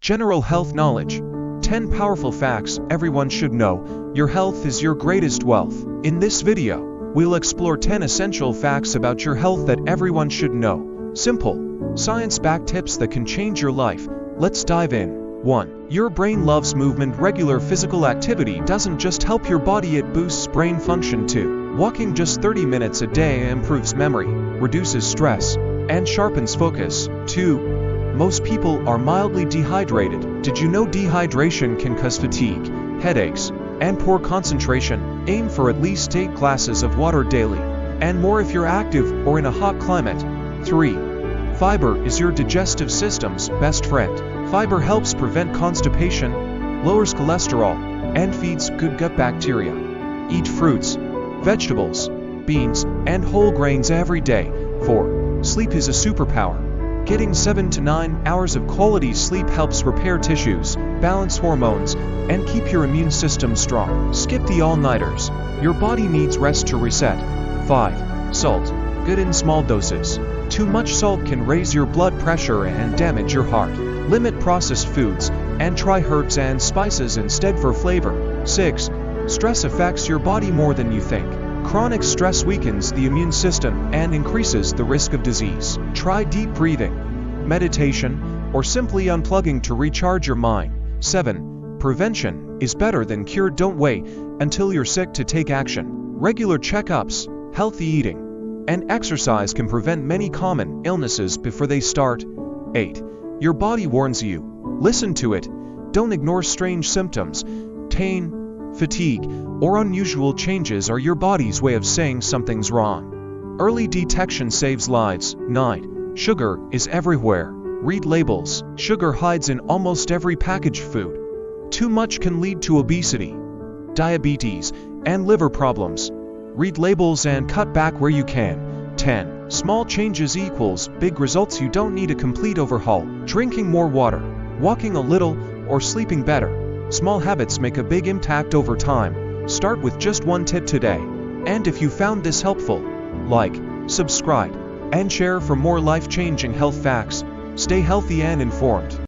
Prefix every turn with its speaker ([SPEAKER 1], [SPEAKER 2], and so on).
[SPEAKER 1] General health knowledge. 10 powerful facts everyone should know. Your health is your greatest wealth. In this video, we'll explore 10 essential facts about your health that everyone should know. Simple, science-backed tips that can change your life. Let's dive in. 1. Your brain loves movement. Regular physical activity doesn't just help your body, it boosts brain function too. Walking just 30 minutes a day improves memory, reduces stress, and sharpens focus. 2. Most people are mildly dehydrated. Did you know dehydration can cause fatigue, headaches, and poor concentration? Aim for at least 8 glasses of water daily, and more if you're active or in a hot climate. 3. Fiber is your digestive system's best friend. Fiber helps prevent constipation, lowers cholesterol, and feeds good gut bacteria. Eat fruits, vegetables, beans, and whole grains every day. 4. Sleep is a superpower. Getting 7 to 9 hours of quality sleep helps repair tissues, balance hormones, and keep your immune system strong. Skip the all-nighters. Your body needs rest to reset. 5. Salt. Good in small doses. Too much salt can raise your blood pressure and damage your heart. Limit processed foods, and try herbs and spices instead for flavor. 6. Stress affects your body more than you think. Chronic stress weakens the immune system and increases the risk of disease. Try deep breathing, meditation, or simply unplugging to recharge your mind. 7. Prevention is better than cure. Don't wait until you're sick to take action. Regular checkups, healthy eating, and exercise can prevent many common illnesses before they start. 8. Your body warns you. Listen to it. Don't ignore strange symptoms. Pain, fatigue, or unusual changes are your body's way of saying something's wrong. Early detection saves lives. 9. Sugar is everywhere. Read labels. Sugar hides in almost every packaged food. Too much can lead to obesity, diabetes, and liver problems. Read labels and cut back where you can. 10. Small changes equals big results. You don't need a complete overhaul. Drinking more water, walking a little, or sleeping better. Small habits make a big impact over time. Start with just one tip today. And if you found this helpful, like, subscribe, and share for more life-changing health facts. Stay healthy and informed.